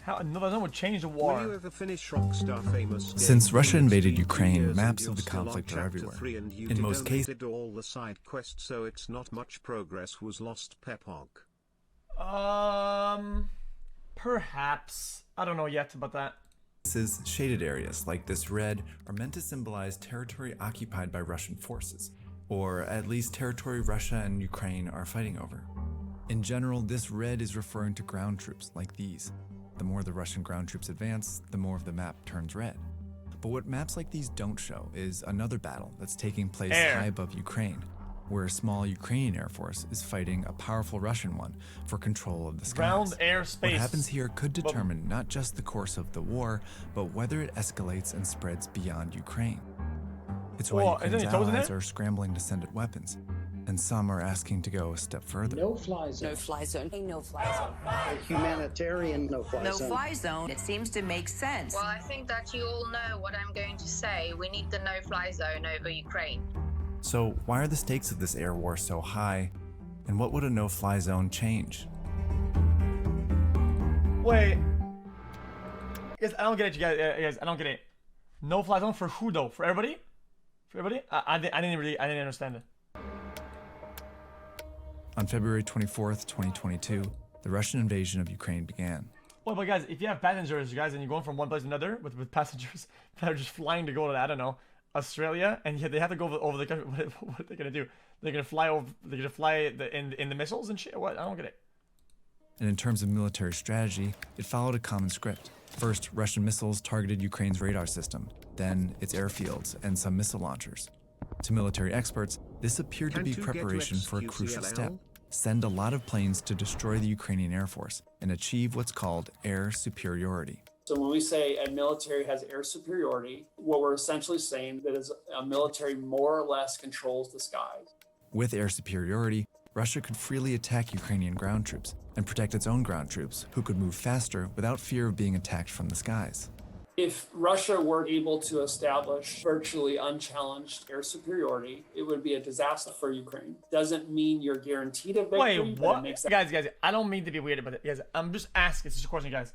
How another zone would change the Will war? you ever finish Rockstar famous game Since Russia invaded 3 Ukraine, years maps and of the you're still on conflict are chapter everywhere. 3 and you In did most only cases, did all the side quests, so it's not much progress was lost, Pepog. Perhaps. I don't know yet about that. shaded areas like this red are meant to symbolize territory occupied by Russian forces, or at least territory Russia and Ukraine are fighting over. In general, this red is referring to ground troops like these. The more the Russian ground troops advance, the more of the map turns red. But what maps like these don't show is another battle that's taking place high above Ukraine, where a small Ukrainian air force is fighting a powerful Russian one for control of the skies. Ground, air, space. What happens here could determine not just the course of the war, but whether it escalates and spreads beyond Ukraine. It's why Ukraine's allies are scrambling to send it weapons, and some are asking to go a step further. No-fly zone. No-fly zone. A no-fly zone. A humanitarian no-fly zone. No-fly zone. It seems to make sense. Well, I think that you all know what I'm going to say. We need the no-fly zone over Ukraine. So why are the stakes of this air war so high, and what would a no-fly zone change? Wait. Guys, I don't get it, you guys. I don't get it. No-fly zone for who though? For everybody? For everybody? I didn't understand it. On February 24th, 2022, the Russian invasion of Ukraine began. Well, but guys, if you have passengers, guys, and you're going from one place to another with passengers that are just flying to go to, I don't know, Australia, and yet they have to go over the country, what are they gonna do? They're gonna fly over. They're gonna fly in the missiles and shit. What? I don't get it. And in terms of military strategy, it followed a common script. First, Russian missiles targeted Ukraine's radar system, then its airfields and some missile launchers. To military experts, this appeared to be preparation for a crucial step: send a lot of planes to destroy the Ukrainian Air Force and achieve what's called air superiority. So when we say a military has air superiority, what we're essentially saying that is a military more or less controls the skies. With air superiority, Russia could freely attack Ukrainian ground troops and protect its own ground troops, who could move faster without fear of being attacked from the skies. If Russia were able to establish virtually unchallenged air superiority, it would be a disaster for Ukraine. Doesn't mean you're guaranteed a victory. Wait, what? Guys, I don't mean to be weird about it. Guys, I'm just asking. This is a question, guys.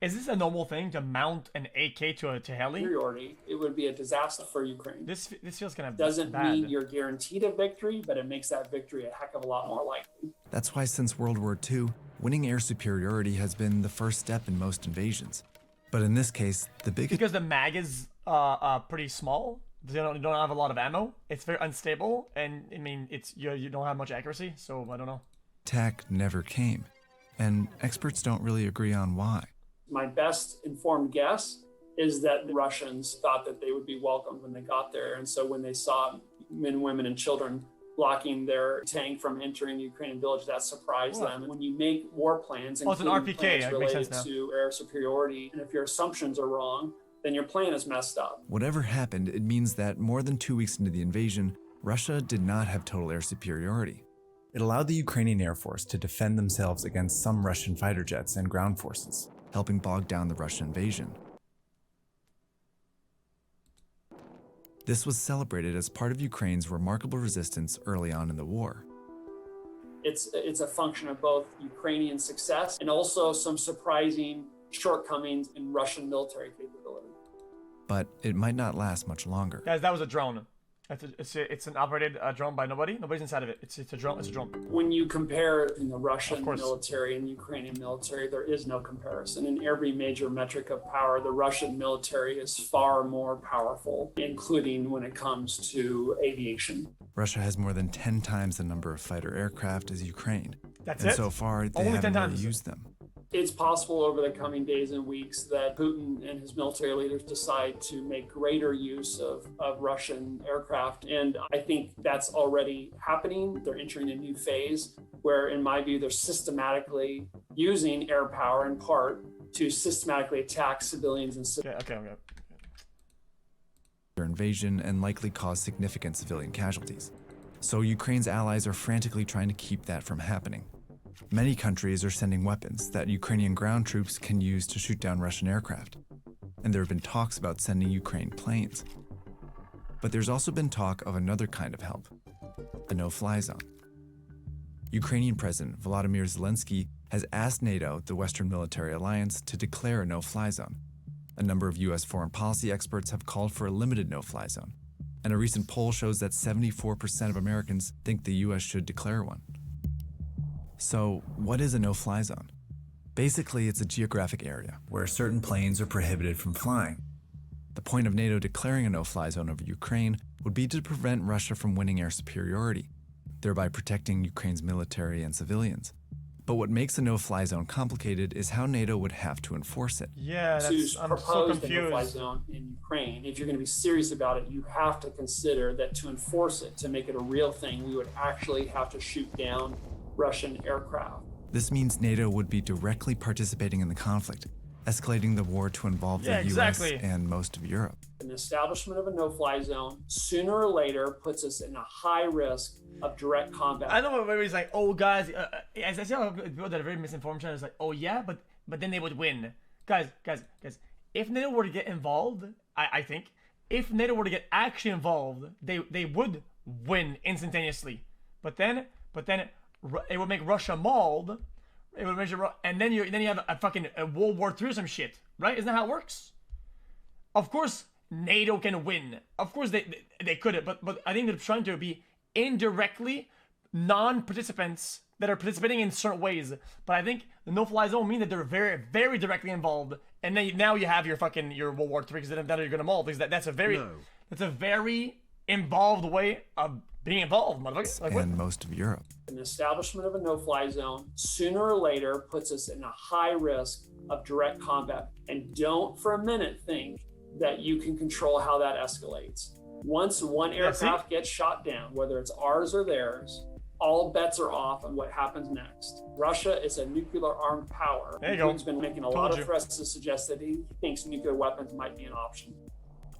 Is this a normal thing to mount an AK to a heli? Superiority, it would be a disaster for Ukraine. This feels kind of Doesn't bad. mean you're guaranteed a victory, but it makes that victory a heck of a lot more likely. That's why since World War II, winning air superiority has been the first step in most invasions. But in this case, the biggest... Because the mag is pretty small. You don't have a lot of ammo. It's very unstable, and I mean, you don't have much accuracy, so I don't know. Attack never came, and experts don't really agree on why. My best informed guess is that the Russians thought that they would be welcomed when they got there. And so when they saw men, women, and children blocking their tank from entering the Ukrainian village, that surprised them. And when you make war plans, including plans RPK, related to air superiority, and if your assumptions are wrong, then your plan is messed up. Whatever happened, it means that more than 2 weeks into the invasion, Russia did not have total air superiority. It allowed the Ukrainian Air Force to defend themselves against some Russian fighter jets and ground forces, helping bog down the Russian invasion. This was celebrated as part of Ukraine's remarkable resistance early on in the war. It's a function of both Ukrainian success and also some surprising shortcomings in Russian military capability. But it might not last much longer. Guys, that was a drone. It's an operated drone by nobody. Nobody's inside of it. It's a drone. It's a drone. When you compare the Russian military and the Ukrainian military, there is no comparison. In every major metric of power, the Russian military is far more powerful, including when it comes to aviation. Russia has more than 10 times the number of fighter aircraft as Ukraine. That's and it? so far, they Only haven't 10 really times. used them. It's possible over the coming days and weeks that Putin and his military leaders decide to make greater use of Russian aircraft. And I think that's already happening. They're entering a new phase where, in my view, they're systematically using air power in part to systematically attack civilians and civilians. Okay. Their invasion and likely cause significant civilian casualties. So Ukraine's allies are frantically trying to keep that from happening. Many countries are sending weapons that Ukrainian ground troops can use to shoot down Russian aircraft. And there have been talks about sending Ukraine planes. But there's also been talk of another kind of help, a no-fly zone. Ukrainian President Volodymyr Zelensky has asked NATO, the Western military alliance, to declare a no-fly zone. A number of U.S. foreign policy experts have called for a limited no-fly zone, and a recent poll shows that 74% of Americans think the U.S. should declare one. So, what is a no-fly zone? Basically, it's a geographic area where certain planes are prohibited from flying. The point of NATO declaring a no-fly zone over Ukraine would be to prevent Russia from winning air superiority, thereby protecting Ukraine's military and civilians. But what makes a no-fly zone complicated is how NATO would have to enforce it. Yeah, that's, I'm so proposed a no-fly confused. zone in Ukraine. If you're going to be serious about it, you have to consider that to enforce it, to make it a real thing, we would actually have to shoot down Russian aircraft. This means NATO would be directly participating in the conflict, escalating the war to involve the US and most of Europe. An establishment of a no-fly zone sooner or later puts us in a high risk of direct combat. I know what everybody's like, oh guys, as I see how people that are very misinformed, it's like, oh yeah, but then they would win. Guys, if NATO were to get involved, I think, if NATO were to get actually involved, they would win instantaneously. But then it would make Russia mauled. It would make and then you have a fucking World War III or some shit, right? Isn't that how it works? Of course, NATO can win. Of course they could, but I think they're trying to be indirectly non-participants that are participating in certain ways. But I think the no-fly zone means that they're very, very directly involved, and then now you have your World War III because then you're gonna maul because that's a very involved way of being involved, motherfucker. Like, and most of Europe. An establishment of a no-fly zone sooner or later puts us in a high risk of direct combat. And don't for a minute think that you can control how that escalates. Once one aircraft gets shot down, whether it's ours or theirs, all bets are off on what happens next. Russia is a nuclear-armed power. Putin's been making a lot of threats to suggest that he thinks nuclear weapons might be an option.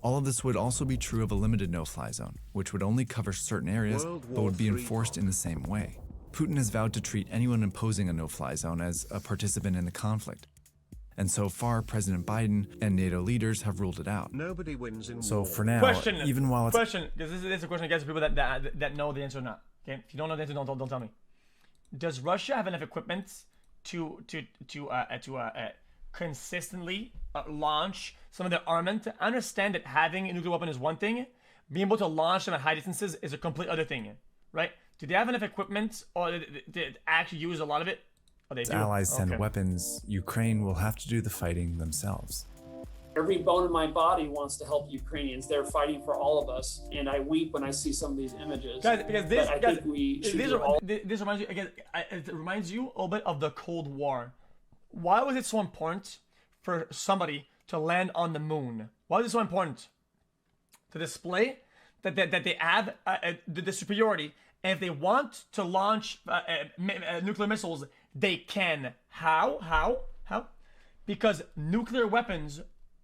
All of this would also be true of a limited no-fly zone, which would only cover certain areas, but would be enforced in the same way. Putin has vowed to treat anyone imposing a no-fly zone as a participant in the conflict. And so far, President Biden and NATO leaders have ruled it out. Nobody wins in So war. for now, even while it's... Question, because this is a question against people that know the answer or not. Okay, if you don't know the answer, don't tell me. Does Russia have enough equipment to consistently launch some of their armament? I understand that having a nuclear weapon is one thing. Being able to launch them at high distances is a complete other thing, right? Do they have enough equipment, or to actually use a lot of it? Oh, they do. Allies send weapons, Ukraine will have to do the fighting themselves. Every bone in my body wants to help Ukrainians. They're fighting for all of us, and I weep when I see some of these images. Guys, because this reminds you again. It reminds you a little bit of the Cold War. Why was it so important for somebody to land on the moon? Why was it so important to display that they have the superiority? And if they want to launch nuclear missiles, they can. How? Because nuclear weapons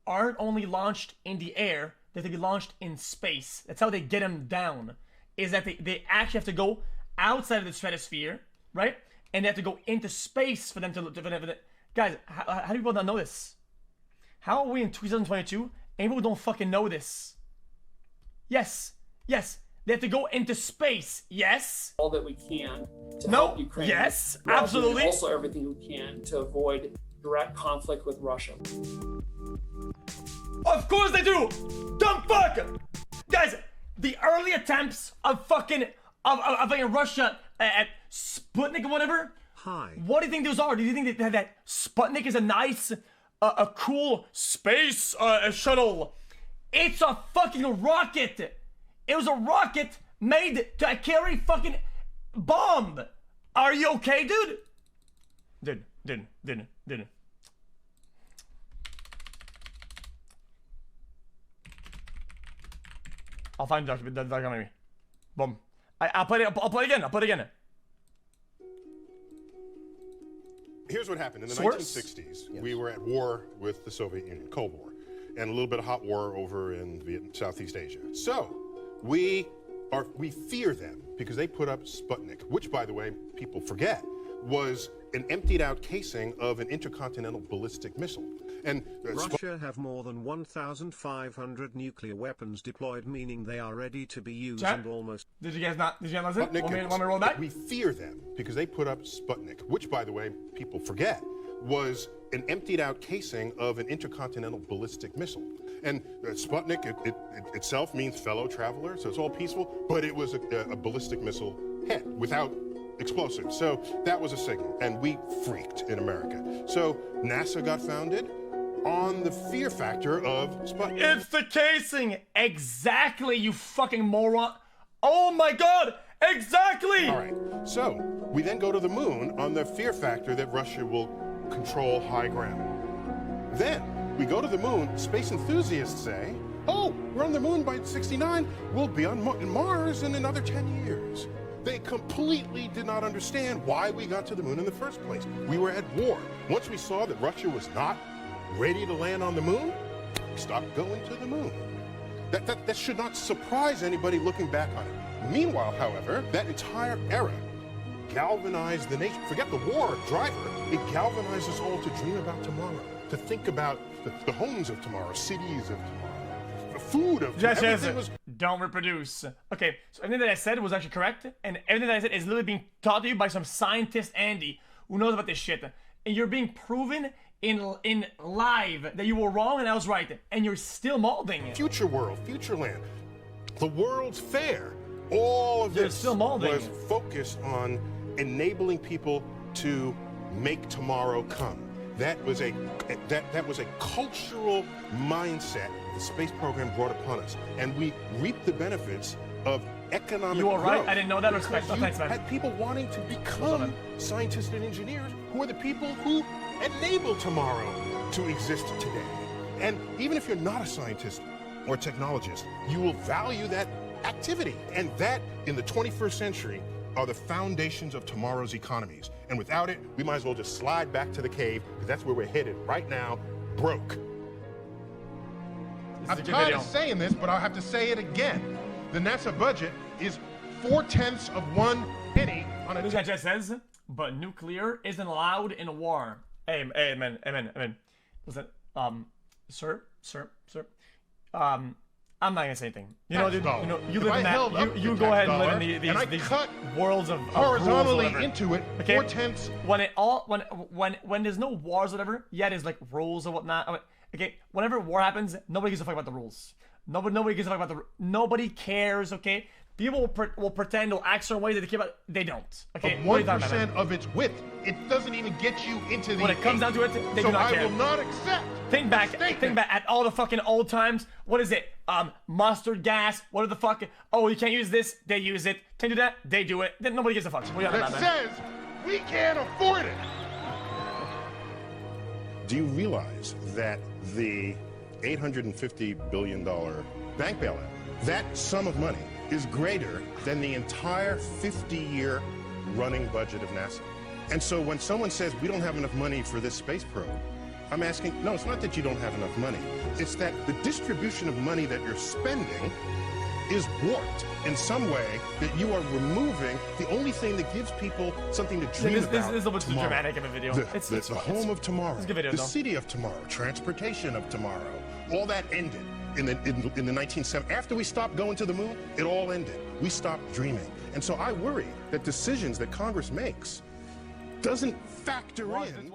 aren't only launched in the air, they have to be launched in space. That's how they get them down, is that they actually have to go outside of the stratosphere, right? And they have to go into space for them to guys, how do people not know this? How are we in 2022 and people don't fucking know this? Yes. They have to go into space. Yes. All that we can to help Ukraine. Yes, absolutely. Also everything we can to avoid direct conflict with Russia. Of course they do. Dumb fuck. Guys, the early attempts of fucking Russia at Sputnik or whatever. Hi. What do you think those are? Do you think that Sputnik is a nice, a cool space shuttle? It's a fucking rocket. It was a rocket made to carry fucking bomb. Are you okay, dude? Dude. I'll find the documentary. Boom. I'll play it again. Here's what happened. In the Source? 1960s, we were at war with the Soviet Union, Cold War, and a little bit of hot war over in Southeast Asia. So we fear them because they put up Sputnik, which, by the way, people forget, was an emptied out casing of an intercontinental ballistic missile. And Russia have more than 1,500 nuclear weapons deployed, meaning they are ready to be used and almost... Did you guys listen? Want me Sputnik, to roll back? we fear them because they put up Sputnik, which, by the way, people forget, was an emptied out casing of an intercontinental ballistic missile. And Sputnik it itself means fellow traveler, so it's all peaceful, but it was a ballistic missile head without explosives. So that was a signal, and we freaked in America. So NASA got founded on the fear factor of Sputnik. It's the casing! Exactly, you fucking moron! Oh my god! Exactly! All right, so we then go to the moon on the fear factor that Russia will control high ground. Then we go to the moon, space enthusiasts say, oh, we're on the moon by 69, we'll be on Mars in another 10 years. They completely did not understand why we got to the moon in the first place. We were at war. Once we saw that Russia was not ready to land on the moon, we stopped going to the moon. That should not surprise anybody looking back on it. Meanwhile, however, that entire era galvanized the nation. Forget the war driver. It galvanized us all to dream about tomorrow, to think about the homes of tomorrow, cities of tomorrow, the food of tomorrow. Yes. Don't reproduce. Okay, so everything that I said was actually correct, and everything that I said is literally being taught to you by some scientist, Andy, who knows about this shit. And you're being proven in live that you were wrong and I was right, and you're still molding. Future world, future land, the World's Fair, all of this still molding. Was focused on enabling people to make tomorrow come. That was a cultural mindset the space program brought upon us, and we reaped the benefits of economic You are right. growth I didn't know that. Respect. because Oh, thanks, you man. had people wanting to become scientists and engineers who are the people who enable tomorrow to exist today. And even if you're not a scientist or technologist, you will value that activity. And that, in the 21st century, are the foundations of tomorrow's economies. And without it, we might as well just slide back to the cave, because that's where we're headed right now, broke. I'm tired of saying this, but I'll have to say it again. The NASA budget is 0.4 of 1 penny on a... This guy just says, but nuclear isn't allowed in a war. Hey, man. Listen, sir. I'm not gonna say anything. You know, dude, you live in that. You go ahead and live in these worlds of horizontally rules, into it. Okay? 0.4. When there's no wars, or whatever. Yeah, there's like rules or whatnot. Okay, whenever war happens, nobody gives a fuck about the rules. Nobody gives a fuck about nobody cares. Okay, people will pretend they'll act certain ways that they care about. They don't. Okay, 1% of its width. It doesn't even get you into the. When it comes down to it, they do not care. So I will not accept. Think back at all the fucking old times. What is it? Mustard gas. What the fuck? Oh, you can't use this. They use it. Can't do that. They do it. Then nobody gives a fuck. That says we can't afford it. Do you realize that the $850 billion bank bailout, that sum of money is greater than the entire 50-year running budget of NASA? And so when someone says we don't have enough money for this space probe, I'm asking, no, it's not that you don't have enough money. It's that the distribution of money that you're spending is warped in some way, that you are removing the only thing that gives people something to dream about. This is a little bit too dramatic of a video. It's the home of tomorrow, video, the city of tomorrow, transportation of tomorrow. All that ended in the 1970s. After we stopped going to the moon, it all ended. We stopped dreaming. And so I worry that decisions that Congress makes doesn't factor in